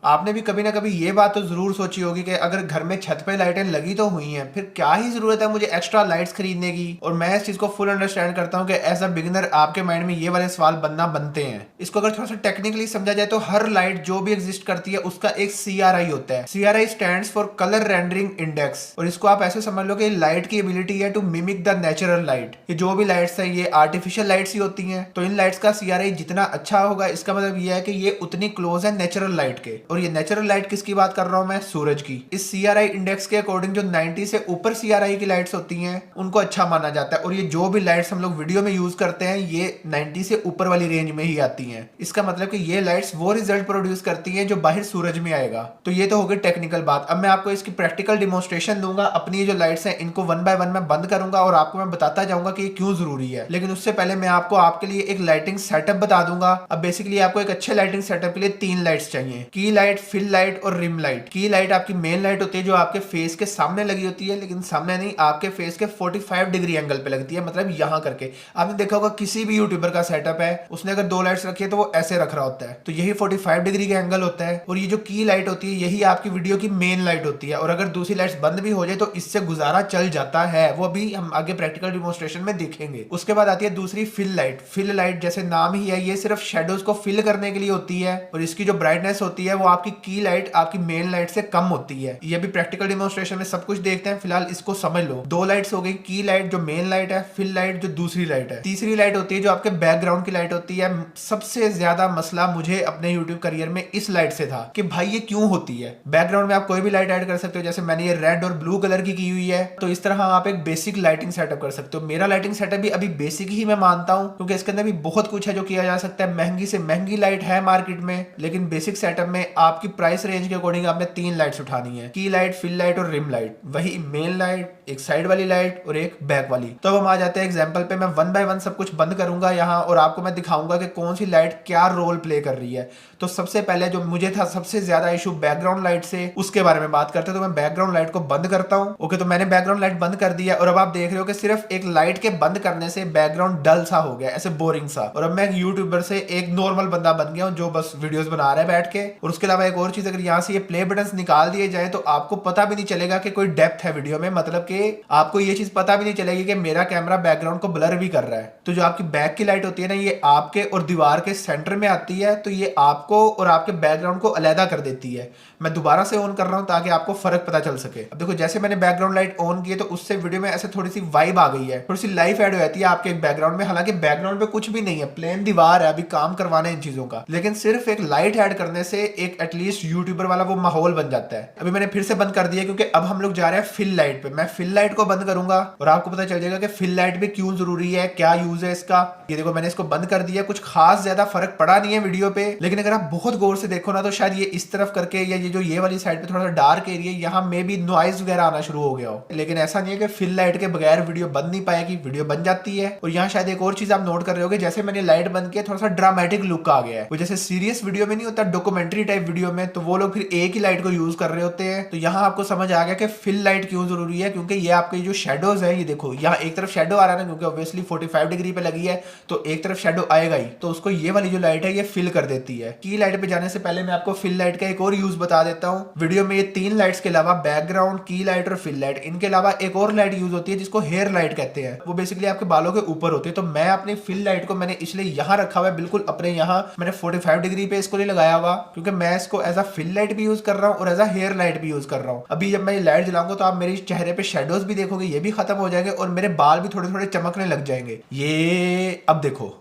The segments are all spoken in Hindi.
आपने भी कभी ना कभी ये बात तो जरूर सोची होगी कि अगर घर में छत पे लाइटें लगी तो हुई हैं, फिर क्या ही जरूरत है मुझे एक्स्ट्रा लाइट्स खरीदने की। और मैं इस चीज को फुल अंडरस्टैंड करता हूँ कि एज अ बिगिनर आपके माइंड में ये वाले सवाल बनते हैं। इसको अगर थोड़ा सा टेक्निकली समझा जाए तो हर लाइट जो भी एग्जिस्ट करती है उसका एक CRI होता है। CRI stands for colour rendering index, और इसको आप ऐसे समझ लो कि लाइट की एबिलिटी है to mimic the natural light. ये जो भी लाइट्स है ये आर्टिफिशियल लाइट्स ही होती हैं, तो इन लाइट्स का CRI जितना अच्छा होगा इसका मतलब ये है कि ये उतनी क्लोज है नेचुरल लाइट के। और ये नेचुरल लाइट किसकी बात कर रहा हूं मैं? सूरज की। इस CRI इंडेक्स के अकॉर्डिंग जो 90 से ऊपर CRI की लाइट्स होती हैं उनको अच्छा माना जाता है, और ये जो भी लाइट्स हम लोग वीडियो में यूज करते हैं ये 90 से ऊपर वाली रेंज में ही आती हैं। इसका मतलब कि ये लाइट्स वो रिजल्ट प्रोड्यूस करती हैं जो बाहर सूरज में आएगा। तो ये तो हो गई टेक्निकल बात। अब मैं आपको इसकी प्रैक्टिकल डिमोन्स्ट्रेशन दूंगा। अपनी ये जो लाइट्स हैं इनको वन बाय वन मैं बंद करूंगा और आपको मैं बताता जाऊंगा कि ये क्यों जरूरी है। लेकिन उससे पहले मैं आपको आपके लिए एक लाइटिंग सेटअप बता दूंगा। अब बेसिकली आपको एक अच्छे लाइटिंग सेटअप के लिए 3 लाइट्स चाहिए: की लाइट, फिल लाइट और रिम लाइट। की लाइट आपकी मेन लाइट होती है जो आपके फेस के सामने लगी होती है, लेकिन सामने नहीं, आपके फेस के 45 डिग्री एंगल पे लगती है, मतलब यहां करके। आपने देखा होगा किसी भी यूट्यूबर का सेटअप है उसने अगर 2 लाइट्स रखी है तो वो ऐसे रख रहा होता है, तो यही 45 डिग्री का एंगल होता है। और ये जो की लाइट होती है यही आपकी वीडियो की मेन लाइट होती है, और अगर दूसरी लाइट्स बंद भी हो जाए तो इससे गुजारा चल जाता है। वो भी हम आगे प्रैक्टिकल डिमोन्स्ट्रेशन में देखेंगे। उसके बाद आती है दूसरी फिल लाइट। फिल लाइट जैसे नाम ही है, ये सिर्फ शेडोज को फिल करने के लिए होती है, और इसकी जो ब्राइटनेस होती है वो आपकी की लाइट आपकी मेन लाइट से कम होती है। ये भी प्रैक्टिकल डिमोन्स्ट्रेशन में सब कुछ देखते हैं, फिलहाल इसको समझ लो। 2 लाइट्स हो गई, की लाइट जो मेन लाइट है, फिल लाइट जो दूसरी लाइट है। तीसरी लाइट होती है जो आपके बैकग्राउंड की लाइट होती है। सबसे ज्यादा मसला मुझे अपने यूट्यूब करियर में इस लाइट से था कि भाई ये क्यों होती है। बैकग्राउंड में आप कोई भी लाइट ऐड कर सकते हो, जैसे मैंने ये रेड और ब्लू कलर की हुई है, तो इस तरह आप एक बेसिक लाइटिंग सेटअप कर सकते हो। मेरा लाइटिंग सेटअप भी अभी बेसिक ही मैं मानता हूं, क्योंकि इसके अंदर भी बहुत कुछ है जो किया जा सकता है। महंगी से महंगी लाइट है मार्केट में, लेकिन बेसिक सेटअप में आपकी प्राइस रेंज के अकॉर्डिंग आपने 3 लाइट्स उठानी है: की लाइट, फिल लाइट और रिम लाइट। वही मेन लाइट, एक साइड वाली लाइट और एक बैक वाली। तो अब हम आ जाते हैं एग्जांपल पे। मैं वन बाय वन सब कुछ बंद करूंगा यहाँ, और आपको मैं दिखाऊंगा कि कौन सी लाइट क्या रोल प्ले कर रही है। तो सबसे पहले जो मुझे था सबसे ज्यादा इशू बैकग्राउंड लाइट से, उसके बारे में बात करते हैं। तो मैं बैकग्राउंड लाइट को बंद करता हूं। ओके, तो मैंने बैकग्राउंड लाइट बंद कर दिया, और अब आप देख रहे हो कि सिर्फ एक लाइट के बंद करने से बैकग्राउंड डल सा हो गया, ऐसे बोरिंग सा। और अब मैं एक यूट्यूबर से एक नॉर्मल बंदा बन गया हूं जो बस वीडियोस बना रहा है बैठ के। और उसके अलावा एक और चीज, अगर यहाँ से ये प्ले बटन निकाल दिए जाए तो आपको पता भी नहीं चलेगा कि कोई डेप्थ है वीडियो में, मतलब कि आपको ये चीज पता भी नहीं चलेगी कि मेरा कैमरा बैकग्राउंड को ब्लर भी कर रहा है। तो जो आपकी बैक की लाइट होती है ना, ये आपके और दीवार के सेंटर में आती है, तो ये आपको और आपके बैकग्राउंड को अलहदा कर देती है। मैं दोबारा से ऑन कर रहा हूं ताकि आपको फर्क पता चल सके। अब देखो, जैसे मैंने बैकग्राउंड लाइट ऑन की है तो उससे वीडियो में ऐसे थोड़ी सी वाइब आ गई है, थोड़ी सी लाइफ ऐड हो जाती है आपके बैकग्राउंड में। हालांकि बैकग्राउंड पे कुछ भी नहीं है, प्लेन दीवार है, अभी काम करवाना है इन चीजों का, लेकिन सिर्फ एक लाइट ऐड करने से एक एटलीस्ट यूट्यूबर वाला वो माहौल बन जाता है। अभी मैंने फिर से बंद कर दिया क्योंकि अब हम लोग जा रहे हैं फिल लाइट पे। मैं फिल लाइट को बंद करूंगा और आपको पता चल जाएगा कि फिल लाइट भी क्यों जरूरी है, क्या यूज है इसका। ये देखो, मैंने इसको बंद कर दिया। कुछ खास ज्यादा फर्क पड़ा नहीं है वीडियो पे, लेकिन अगर आप बहुत गौर से देखो ना तो शायद ये इस तरफ करके, या ये जो ये वाली साइड पे थोड़ा सा डार्क एरिया, यहाँ में भी नॉइज वगैरह आना शुरू हो गया हो। लेकिन ऐसा नहीं है कि फिल लाइट के बगैर वीडियो बन नहीं पाएगी, वीडियो बन जाती है। और यहाँ शायद एक और चीज आप नोट कर रहे हो कि जैसे मैंने लाइट बंद किया थोड़ा सा ड्रामेटिक लुक आ गया है। वो जैसे सीरियस वीडियो में नहीं होता, डॉक्यूमेंट्री टाइप वीडियो में, तो वो लोग फिर एक ही लाइट को यूज कर रहे होते हैं। तो यहाँ आपको समझ आ गया कि फिल लाइट क्यों जरूरी है, क्योंकि ये आपके जो शेडोज है, ये देखो यहाँ एक तरफ शेडो आ रहा है ना, क्योंकि ऑब्वियसली 45 डिग्री पे लगी है तो एक तरफ शेडो आएगा ही, तो उसको ये वाली जो लाइट है ये फिल कर देती है। की लाइट पे जाने से पहले मैं आपको फिल लाइट का एक और यूज बता देता हूँ। वीडियो में ये 3 लाइट्स के अलावा बैकग्राउंड, की लाइट और फिल लाइट, इनके अलावा एक और लाइट यूज होती है जिसको हेयर लाइट कहते हैं। वो बेसिकली आपके बालों के ऊपर होती है। तो मैं अपनी फिल लाइट को मैंने इसलिए यहाँ रखा हुआ है, बिल्कुल अपने यहाँ मैंने 45 डिग्री पे इसको नहीं लगाया हुआ, क्योंकि मैं इसको एज अ फिल लाइट भी यूज कर रहा हूँ और एज अ हेयर लाइट भी यूज कर रहा हूँ। अभी जब मैं ये लाइट जलाऊंगा तो आप मेरे चेहरे पे शेडोज भी देखोगे, ये भी खत्म हो जाएंगे और मेरे बाल भी थोड़े थोड़े चमकने लग जाएंगे। ये अब देखो,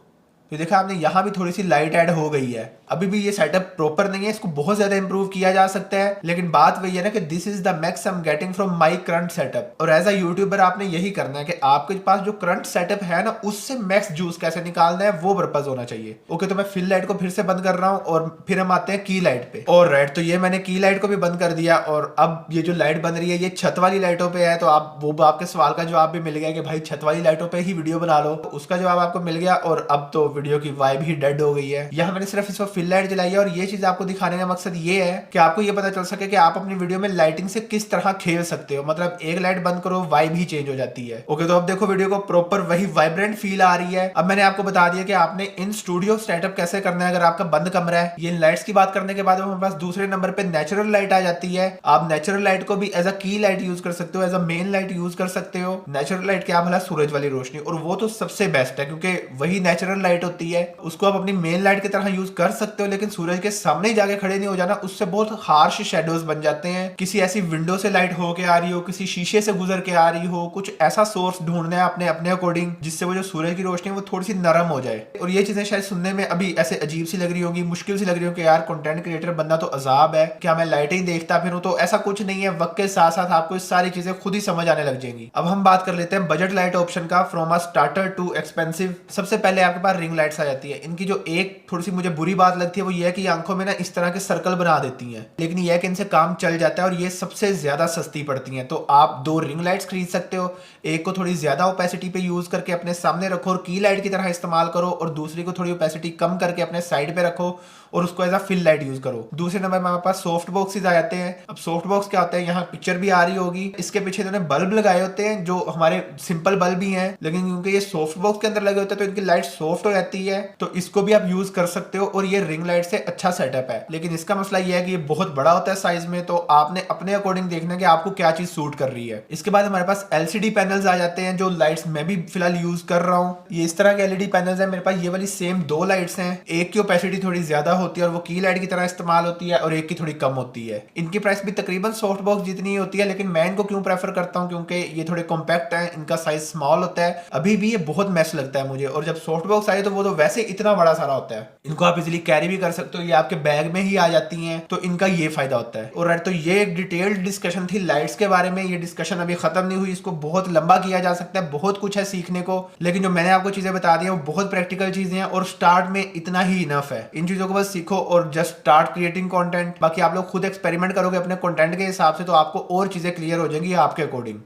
तो देखा आपने, यहाँ भी थोड़ी सी लाइट ऐड हो गई है। अभी भी ये सेटअप प्रॉपर नहीं है, इसको बहुत ज्यादा इंप्रूव किया जा सकता है, लेकिन बात वही है ना कि this is the max I am getting from my current setup. और एज अ यूट्यूबर आपने यही करना है कि आपके पास जो करंट सेटअप है ना, उससे मैक्स जूस कैसे निकालना है वो पर्पज होना चाहिए। ओके, तो मैं फिल लाइट को फिर से बंद कर रहा हूँ और फिर हम आते हैं की लाइट पे। और राइट, तो ये मैंने की लाइट को भी बंद कर दिया, और अब ये जो लाइट बन रही है ये छत वाली लाइटों पे है। तो आप वो आपके सवाल का जवाब भी मिल गया कि भाई छत वाली लाइटों पे ही वीडियो बना लो, उसका जवाब आपको मिल गया। और अब तो वीडियो की वाइब ही डेड हो गई है। यहाँ मैंने सिर्फ इसको फिल लाइट जलाई है और ये चीज आपको दिखाने का मकसद ये है कि आपको ये पता चल सके कि आप अपनी वीडियो में लाइटिंग से किस तरह खेल सकते हो। मतलब एक लाइट बंद करो वाइब ही चेंज हो जाती है। ओके, तो अब देखो वीडियो को प्रॉपर वही वाइब्रेंट फील आ रही है। अब मैंने आपको बता दिया कि आपने इन स्टूडियो सेटअप कैसे करना है अगर आपका बंद कमरा है। ये लाइट्स की बात करने के बाद हमारे पास दूसरे नंबर पे नेचुरल लाइट आ जाती है। आप नेचुरल लाइट को भी एज अ की लाइट यूज कर सकते हो, as a main light use कर सकते हो। नेचुरल लाइट क्या भला, सूरज वाली रोशनी, और वो तो सबसे बेस्ट है क्योंकि वही नेचुरल लाइट होती है। उसको आप अपनी मेन लाइट की तरह यूज कर सकते हो, लेकिन सूरज के सामने ही जाके खड़े नहीं हो जाना, उससे बहुत हार्श शेडोज बन जाते हैं। किसी ऐसी विंडो से लाइट होके आ रही हो, किसी शीशे से गुजर के आ रही हो, कुछ ऐसा सोर्स ढूंढना है अपने अपने अकॉर्डिंग जिससे वो जो सूरज की रोशनी है वो थोड़ी सी नरम हो जाए। और ये चीजें शायद सुनने में अभी ऐसे अजीब सी लग रही होगी, मुश्किल सी लग रही हो कि यार कंटेंट क्रिएटर बनना तो अजाब है, क्या मैं लाइटें ही देखता फिरूं? तो ऐसा कुछ नहीं है, वक्त के साथ साथ आपको इस सारी चीजें खुद ही समझ आने लग जाएंगी। अब हम बात कर लेते हैं बजट लाइट ऑप्शन का, from a starter too expensive. सबसे पहले आपके पास रिंग लाइट्स आ जाती है। इनकी जो एक थोड़ी सी मुझे बुरी बात लगती है वो ये है कि आंखों में ना इस तरह के सर्कल बना देती हैं, लेकिन यह है कि इनसे काम चल जाता है और ये सबसे ज्यादा सस्ती पड़ती हैं। तो आप दो रिंग लाइट्स खरीद सकते हो, एक को थोड़ी ज्यादा ओपेसिटी पे यूज करके अपने सामने रखो और की लाइट की तरह इस्तेमाल करो, और दूसरी को थोड़ी ओपेसिटी कम करके अपने साइड पे रखो और उसको as a fill light use करो। दूसरे नंबर में हमारे पास सॉफ्ट बॉक्सेस आ जाते हैं। अब सॉफ्ट बॉक्स क्या होता है, यहाँ पिक्चर भी आ रही होगी, इसके पीछे इन्होंने बल्ब लगाए होते हैं जो हमारे सिंपल बल्ब ही हैं, लेकिन क्योंकि ये सॉफ्ट बॉक्स के अंदर लगे होते हैं तो इनकी लाइट सॉफ्ट हो जाती है, तो इसको भी आप यूज कर सकते हो। और ये रिंग लाइट से अच्छा सेटअप है, लेकिन इसका मसला ये है कि ये बहुत बड़ा होता है साइज में, तो आपने अपने अकॉर्डिंग देखना कि आपको क्या चीज सूट कर रही है। इसके बाद हमारे पास एलसीडी पैनल्स आ जाते हैं, जो लाइट्स मैं भी फिलहाल यूज कर रहा हूँ। ये इस तरह के एलईडी पैनल्स हैं। मेरे पास ये वाली सेम दो लाइट्स हैं, एक की ओपेसिटी थोड़ी ज्यादा होती है और वो की लाइट की तरह इस्तेमाल होती है, और एक की थोड़ी कम होती है। इनकी प्राइस भी तकरीबन सॉफ्ट बॉक्स जितनी ही होती है, लेकिन मैं इनको क्यों प्रेफर करता हूँ, क्योंकि ये थोड़े कॉम्पैक्ट हैं, इनका साइज स्मॉल होता है। अभी भी ये बहुत मैस लगता है मुझे, और जब सॉफ्ट बॉक्स आए तो वो तो वैसे इतना बड़ा सारा होता है, इनको आप इजिली कैरी भी कर सकते हो, ये आपके बैग में ही आ जाती हैं, तो इनका ये फायदा होता है। और तो ये एक डिटेल्ड डिस्कशन थी लाइट्स के बारे में। ये डिस्कशन अभी खत्म नहीं हुई, इसको बहुत लंबा किया जा सकता है, बहुत कुछ है सीखने को, लेकिन जो मैंने आपको चीजें बता दी हैं वो बहुत प्रैक्टिकल चीजें हैं और स्टार्ट में इतना ही इनफ है। इन चीजों को बस सीखो और जस्ट स्टार्ट क्रिएटिंग कंटेंट। बाकी आप लोग खुद एक्सपेरिमेंट करोगे अपने कंटेंट के हिसाब से, तो आपको और चीजें क्लियर हो जाएंगी आपके अकॉर्डिंग।